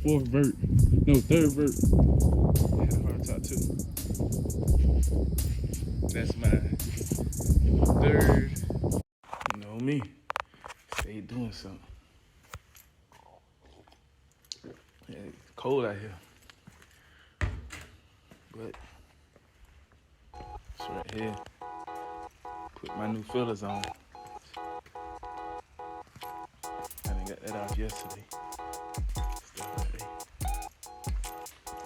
fourth vert. No, third vert. I had a hard top too. That's my third. You know me. Stay doing something. Yeah, it's cold out here. But it's right here. Put my new fillers on. I done got that off yesterday. Stuff right there.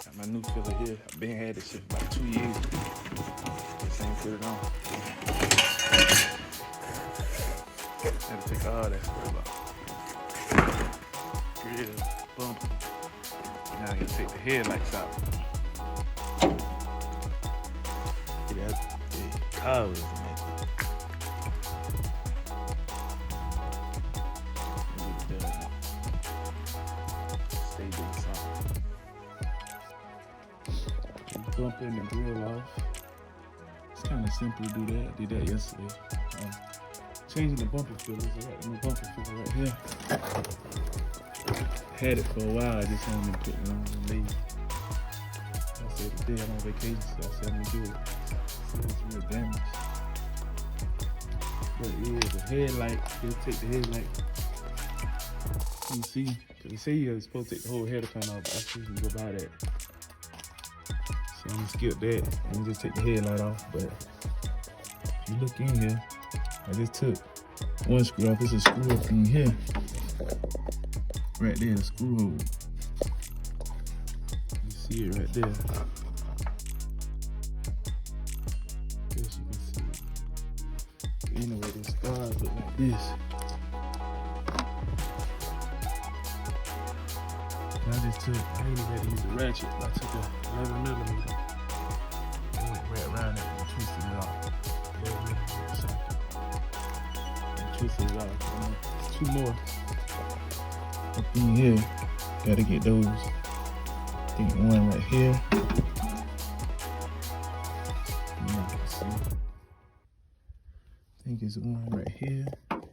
Got my new filler here. I've been had this shit for about 2 years. Just ain't put it on. Had to take all that stuff off. Grill, bumper. Now I gotta take the headlights out. Yeah, the car was in that. Stay doing something. Bumping the grill off. It's kind of simple to do that. I did that yesterday. Changing the bumper fillers. I got the new bumper filler right here. Had it for a while. I just ain't been putting it on and leave. I said today I'm on vacation, so I said I'm gonna do it. See, it's real damaged. But yeah, the headlight. Just take the headlight. You see, cause they say you're supposed to take the whole header fan off, but I see you can go by that. So I'm gonna skip that and just take the headlight off. But if you look in here, I just took one screw off. There's a screw up in here. Right there, the screw hole. You see it right there. Guess you can see it. Anyway, the stars look like this. And I just took, I ain't even had to use a ratchet. I took a 11mm and went right around it and twisted it off. 11mm socket. And twisted it off. And there's 2 more up in here. Gotta get those. I think one right here. Yeah, let's see. I think it's one right here.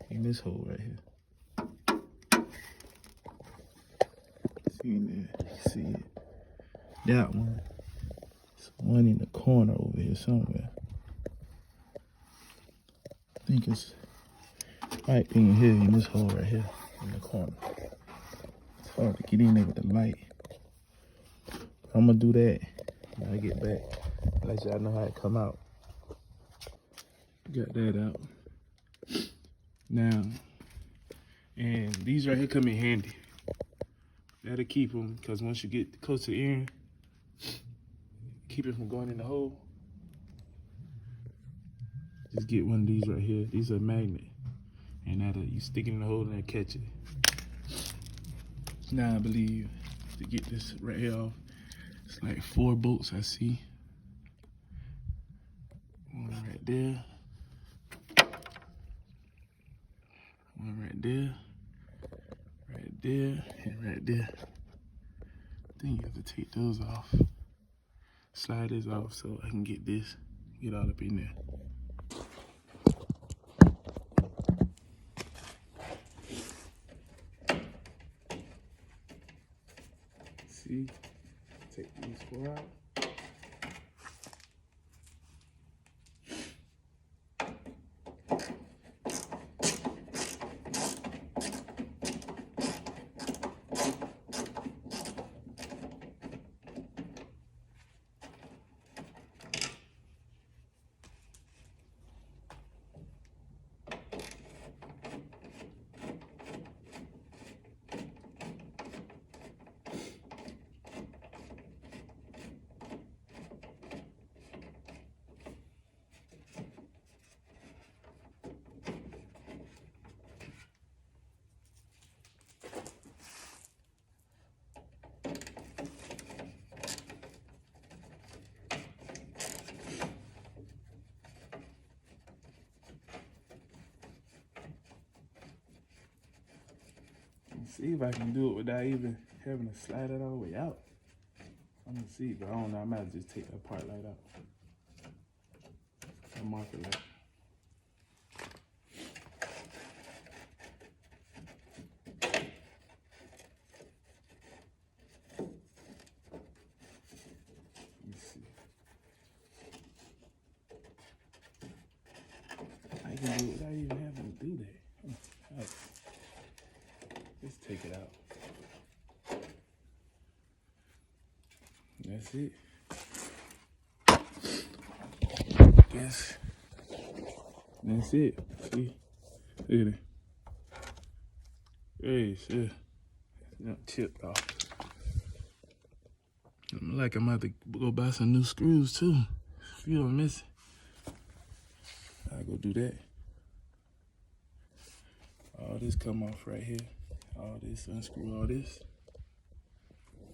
And this hole right here. See it? That one. There's one in the corner over here somewhere. I think it's right in here in this hole right here in the corner. It's hard to get in there with the light. I'm gonna do that when I get back. Let y'all know how it come out. Got that out. Now, and these right here come in handy. That'll keep them, because once you get close to the end, keep it from going in the hole. Just get one of these right here. These are magnet. And that'll, you stick it in the hole and that'll catch it. Now I believe to get this right here off, it's like 4 bolts I see. One right there. One right there. Right there and right there. I think you have to take those off. Slide this off so I can get this, get all up in there. See, take these 4 out. See if I can do it without even having to slide it all the way out. I'm gonna see, but I don't know. I might just take that part light out. I'll mark it light. can do it without even having to do that. All right. Let's take it out. That's it. Guess that's it. See? Look at it. Hey, shit. Not chipped off. I'm like, I'm about to go buy some new screws too. A few of them missing. I'll go do that. All this come off right here. All this, unscrew all this.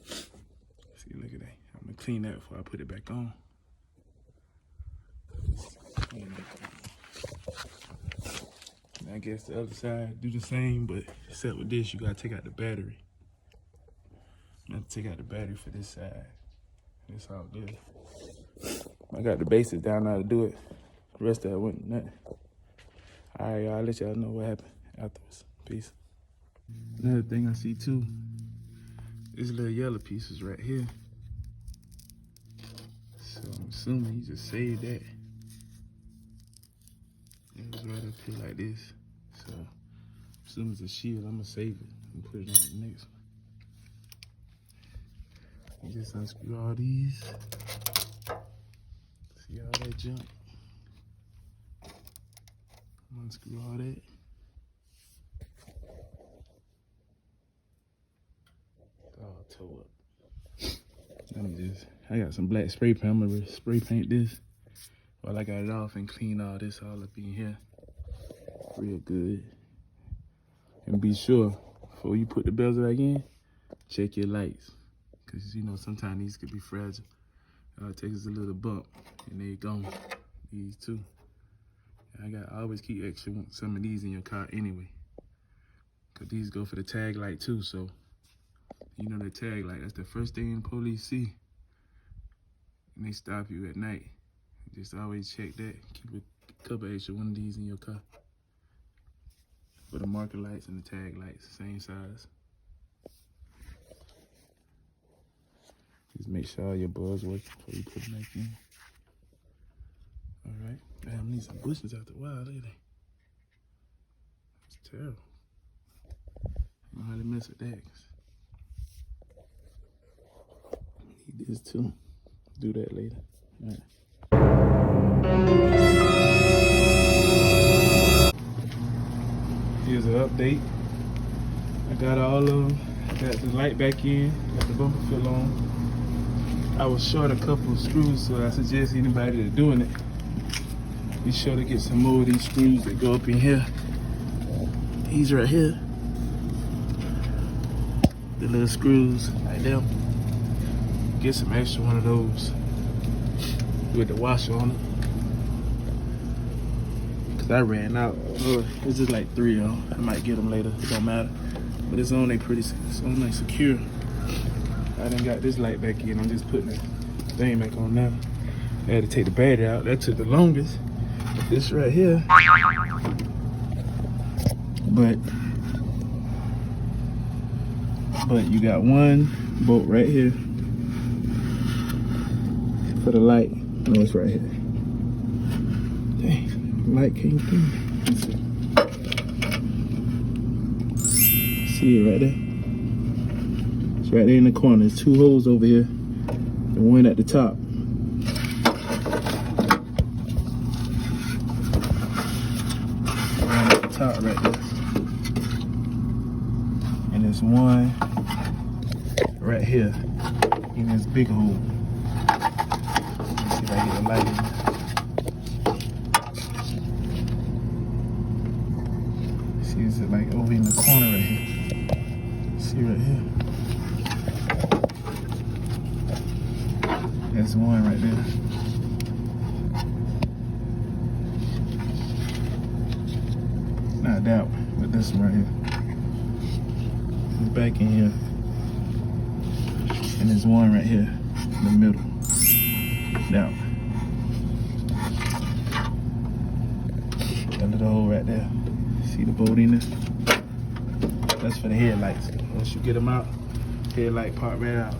See, look at that. I'm gonna clean that before I put it back on. Clean that. And I guess the other side do the same, but except with this, you gotta take out the battery. I have to take out the battery for this side. That's all good. I got the basics down now to do it. The rest of it wasn't nothing. All right, y'all, I'll let y'all know what happened afterwards. Peace. Another thing I see too, these little yellow pieces right here. So I'm assuming he just saved that. It was right up here like this. So as soon as it's a shield, I'm gonna save it and put it on the next one. You just unscrew all these. See all that junk? Unscrew all that. It's all toe up. I got some black spray paint. I'm gonna spray paint this while I got it off and clean all this all up in here real good. And be sure, before you put the bezel back in, check your lights. Cause you know, sometimes these could be fragile. It takes a little bump and they gone. These too. I always keep extra some of these in your car anyway. Cause these go for the tag light too, so you know the tag light, that's the first thing the police see. And they stop you at night. Just always check that. Keep a couple extra one of these in your car. For the marker lights and the tag lights, same size. Just make sure all your bulbs work before you put them back in. All right. Damn, I need some bushes after a while, look at that. It's terrible. I don't know how to mess with that. I need this too. Do that later. All right. Here's an update. I got all of them. Got the light back in. Got the bumper fill on. I was short a couple of screws, so I suggest anybody that's doing it, be sure to get some more of these screws that go up in here. These right here. The little screws like them. Get some extra one of those with the washer on it. Cause I ran out. It's just like 3 of them. I might get them later, it don't matter. But it's on there it's on there secure. I done got this light back in. I'm just putting the thing back on now. I had to take the battery out. That took the longest. This right here. But you got one bolt right here for the light. No, it's right here. Dang, light came through. See it right there? It's right there in the corner. There's 2 holes over here and one at the top. One at the top right there. And there's one right here in this big hole. Let's see if I get the light in. See, it's like over in the corner right here. See right here? There's one right there. Not that one, but this one right here. It's back in here. And there's one right here in the middle. That one. That little hole right there. See the bolt in there? That's for the headlights. Once you get them out, headlight part right out.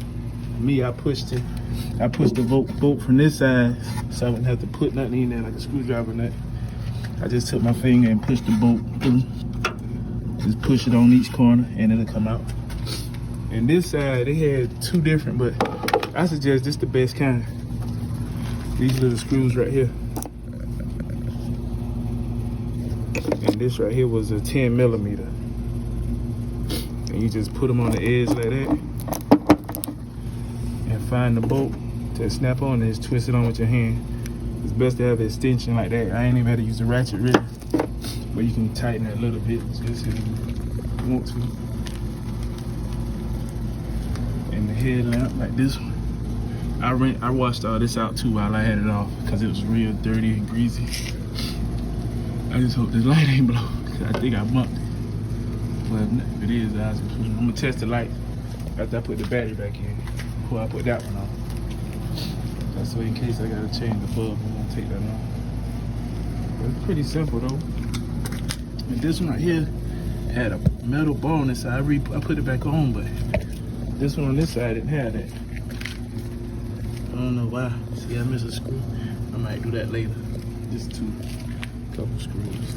Me, I pushed it. I pushed the bolt from this side so I wouldn't have to put nothing in there like a screwdriver nut. I just took my finger and pushed the bolt through. Just push it on each corner and it'll come out. And this side, they had two different, but I suggest this the best kind. These little screws right here. And this right here was a 10 millimeter. And you just put them on the edge like that. And find the bolt to snap on and just twist it on with your hand. It's best to have an extension like that. I ain't even had to use a ratchet really. But you can tighten it a little bit just if you want to. And the headlamp like this one. I washed all this out too while I had it off because it was real dirty and greasy. I just hope this light ain't blow because I think I bumped it. But if it is, I'm gonna test the light after I put the battery back in before I put that one on. That's so in case I gotta change the bulb, I'm gonna take that off. But it's pretty simple though. And this one right here had a metal bar on this side. I put it back on, but this one on this side didn't have that. I don't know why. See, I missed a screw. I might do that later. Just couple screws.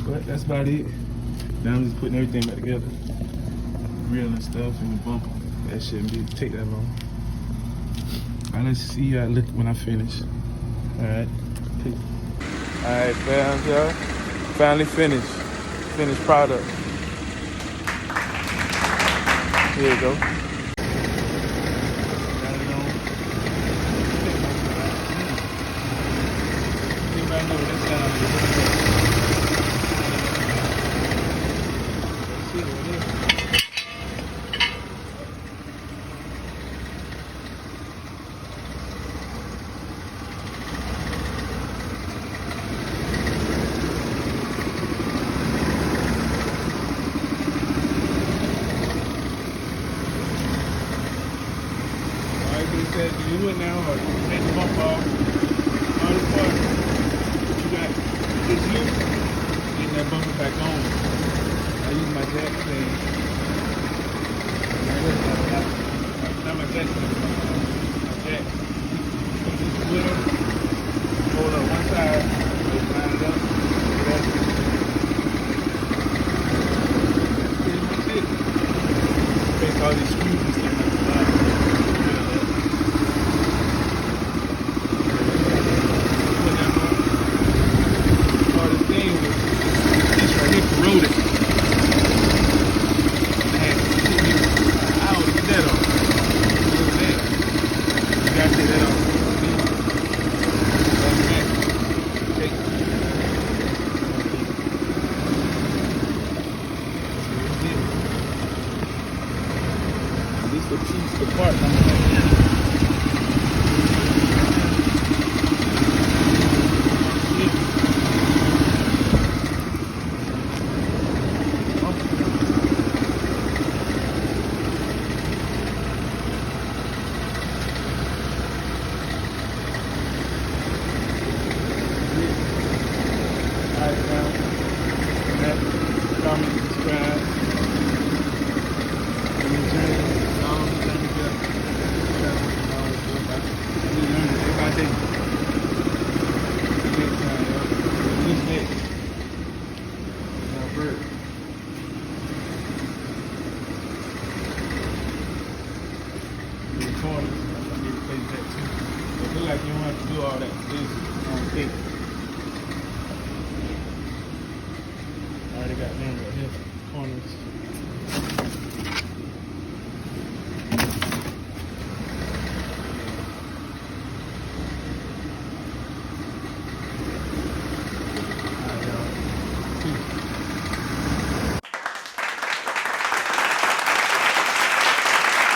But that's about it. Now I'm just putting everything back together. Grill and stuff and the bumper. That shouldn't take that long. Alright, let's see how it look when I finish. Alright. Alright, fam, y'all. Finally finished. Finished product. Here you go. Anybody know what that sound is? Let's see what it is. Do it now or take the bump off. Hardest part, you got this loop, getting that bumper back on. I use my jack thing. Not my jack thing, my jack. Just split them, hold up one side, line it up, that's pretty much it. Make all these screws and stuff like that. Corroded. I had to take me an hour to get that off. You gotta take that off. Take it. This is the piece, the part I'm gonna comment, subscribe. It look like you don't have to do all that. This tape. Already got them right here, corners.